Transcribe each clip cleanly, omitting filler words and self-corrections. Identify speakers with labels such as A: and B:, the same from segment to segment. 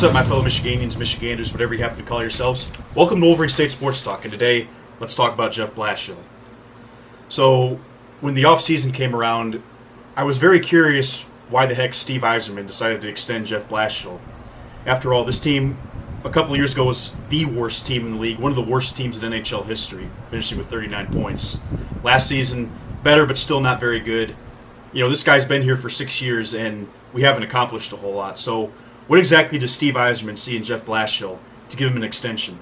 A: What's up, my fellow Michiganians, Michiganders, whatever you happen to call yourselves? Welcome to Wolverine State Sports Talk, and today, let's talk about Jeff Blashill. So, when the offseason came around, I was very curious why the heck Steve Yzerman decided to extend Jeff Blashill. After all, this team, a couple of years ago, was the worst team in the league, one of the worst teams in NHL history, finishing with 39 points. Last season, better, but still not very good. You know, this guy's been here for 6 years, and we haven't accomplished a whole lot. So, what exactly does Steve Yzerman see in Jeff Blashill to give him an extension?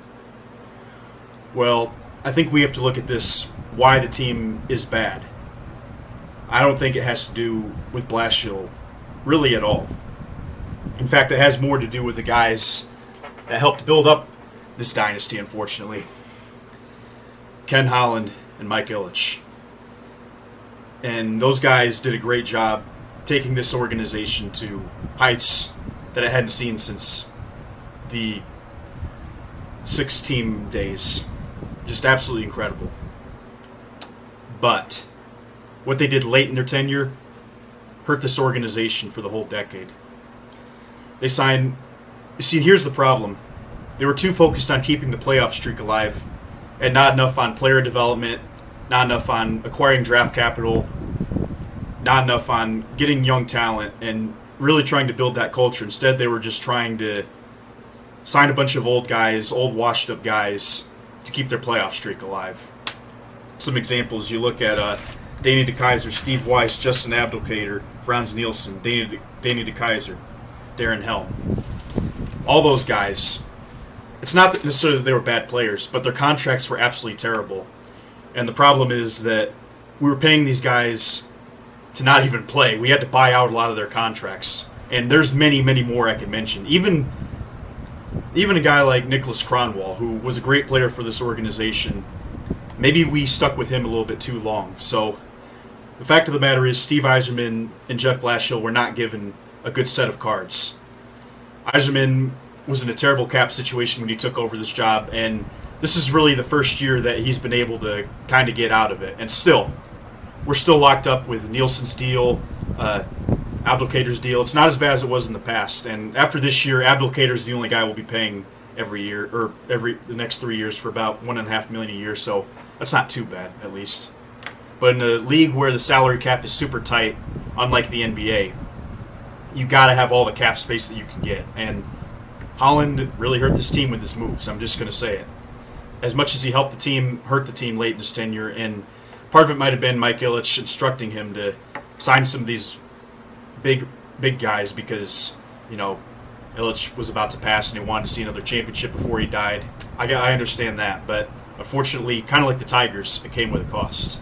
A: Well, I think we have to look at this, why the team is bad. I don't think it has to do with Blashill really at all. In fact, it has more to do with the guys that helped build up this dynasty, unfortunately. Ken Holland and Mike Ilitch. And those guys did a great job taking this organization to heights that I hadn't seen since the 6-team days. Just absolutely incredible. But what they did late in their tenure hurt this organization for the whole decade. They signed... You see, here's the problem. They were too focused on keeping the playoff streak alive and not enough on player development, not enough on acquiring draft capital, not enough on getting young talent and really trying to build that culture. Instead, they were just trying to sign a bunch of old guys, old washed-up guys, to keep their playoff streak alive. Some examples, you look at Danny DeKeyser, Steve Weiss, Justin Abdelkader, Franz Nielsen, Danny DeKeyser, Darren Helm. All those guys, it's not necessarily that they were bad players, but their contracts were absolutely terrible. And the problem is that we were paying these guys to not even play. We had to buy out a lot of their contracts. And there's many, many more I could mention. Even a guy like Nicholas Kronwall, who was a great player for this organization, maybe we stuck with him a little bit too long. So the fact of the matter is Steve Yzerman and Jeff Blashill were not given a good set of cards. Yzerman was in a terrible cap situation when he took over this job, and this is really the first year that he's been able to kind of get out of it. And still, we're still locked up with Nielsen's deal, Abdelkader's deal. It's not as bad as it was in the past. And after this year, Abdelkader's the only guy we'll be paying every year, or the next 3 years, for about $1.5 million a year. So that's not too bad, at least. But in a league where the salary cap is super tight, unlike the NBA, you got to have all the cap space that you can get. And Holland really hurt this team with his moves. I'm just going to say it. As much as he helped the team, hurt the team late in his tenure, and part of it might have been Mike Ilitch instructing him to sign some of these big guys because, you know, Ilitch was about to pass and he wanted to see another championship before he died. I understand that, but unfortunately, kind of like the Tigers, it came with a cost.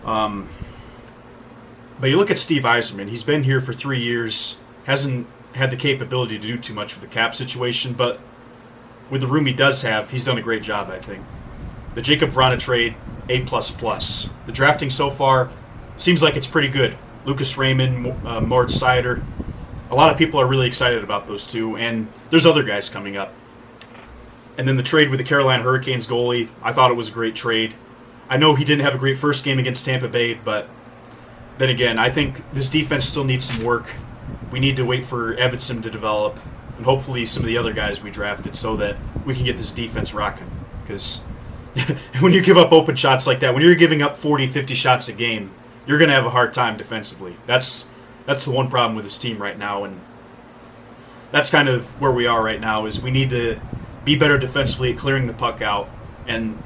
A: But you look at Steve Yzerman. He's been here for 3 years, hasn't had the capability to do too much with the cap situation, but with the room he does have, he's done a great job, I think. The Jacob Vrana trade, A++. The drafting so far seems like it's pretty good. Lucas Raymond, Moritz Seider. A lot of people are really excited about those two, and there's other guys coming up. And then the trade with the Carolina Hurricanes goalie, I thought it was a great trade. I know he didn't have a great first game against Tampa Bay, but then again, I think this defense still needs some work. We need to wait for Evanson to develop, and hopefully some of the other guys we drafted, so that we can get this defense rocking. Because when you give up open shots like that, when you're giving up 40, 50 shots a game, you're going to have a hard time defensively. That's the one problem with this team right now, and that's kind of where we are right now, is we need to be better defensively at clearing the puck out, and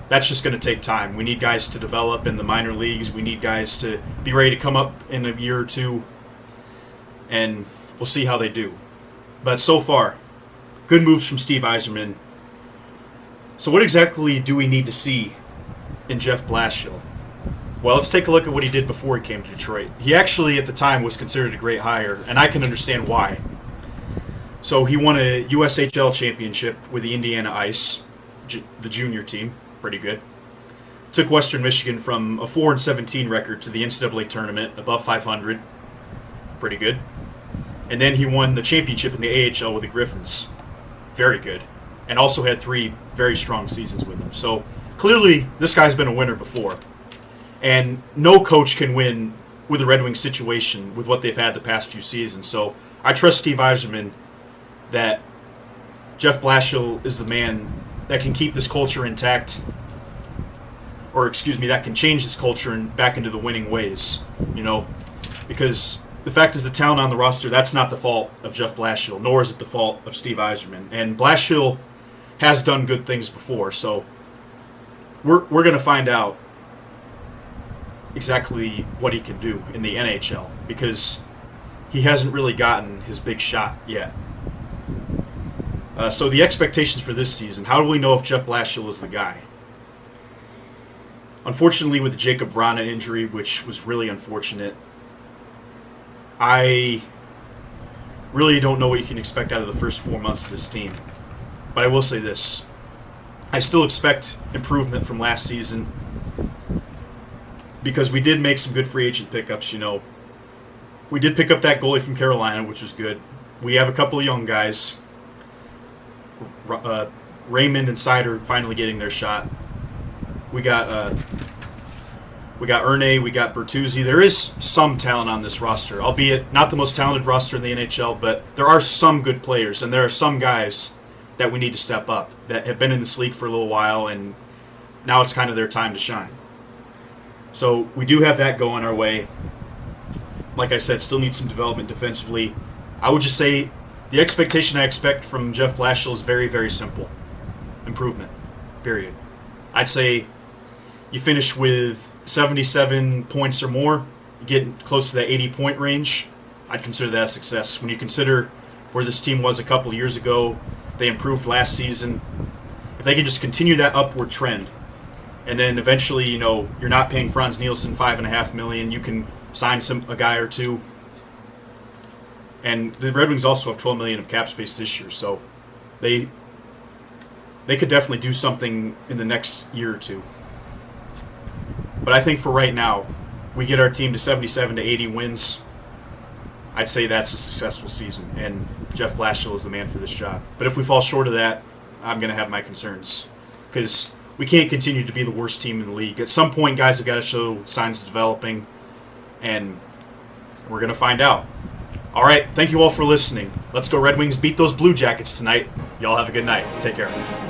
A: that's just going to take time. We need guys to develop in the minor leagues. We need guys to be ready to come up in a year or two, and we'll see how they do. But so far, good moves from Steve Yzerman. So what exactly do we need to see in Jeff Blashill? Well, let's take a look at what he did before he came to Detroit. He actually, at the time, was considered a great hire, and I can understand why. So he won a USHL championship with the Indiana Ice, the junior team. Pretty good. Took Western Michigan from a 4-17 record to the NCAA tournament, above 500. Pretty good. And then he won the championship in the AHL with the Griffins. Very good. And also had 3 very strong seasons with them. So clearly, this guy's been a winner before. And no coach can win with the Red Wings situation with what they've had the past few seasons. So I trust Steve Yzerman that Jeff Blashill is the man that can keep this culture intact, or excuse me, that can change this culture and back into the winning ways, because the fact is the talent on the roster, that's not the fault of Jeff Blashill, nor is it the fault of Steve Yzerman. And Blashill has done good things before, so we're going to find out exactly what he can do in the NHL, because he hasn't really gotten his big shot yet. So the expectations for this season, how do we know if Jeff Blashill is the guy? Unfortunately, with the Jacob Vrana injury, which was really unfortunate, I really don't know what you can expect out of the first 4 months of this team. But I will say this. I still expect improvement from last season, because we did make some good free agent pickups, We did pick up that goalie from Carolina, which was good. We have a couple of young guys. Raymond and Sider finally getting their shot. We got Erne, we got Bertuzzi. There is some talent on this roster, albeit not the most talented roster in the NHL, but there are some good players, and there are some guys that we need to step up that have been in this league for a little while, and now it's kind of their time to shine. So we do have that going our way. Like I said, still need some development defensively. I would just say the expectation I expect from Jeff Blashill is very, very simple. Improvement. Period. I'd say you finish with 77 points or more, you get close to that 80-point range, I'd consider that a success. When you consider where this team was a couple years ago, they improved last season. If they can just continue that upward trend, and then eventually, you're not paying Franz Nielsen $5.5 million, you can sign a guy or two. And the Red Wings also have $12 million of cap space this year, so they could definitely do something in the next year or two. But I think for right now, we get our team to 77 to 80 wins. I'd say that's a successful season, and Jeff Blashill is the man for this job. But if we fall short of that, I'm going to have my concerns, because we can't continue to be the worst team in the league. At some point, guys have got to show signs of developing, and we're going to find out. All right, thank you all for listening. Let's go Red Wings, beat those Blue Jackets tonight. Y'all have a good night. Take care.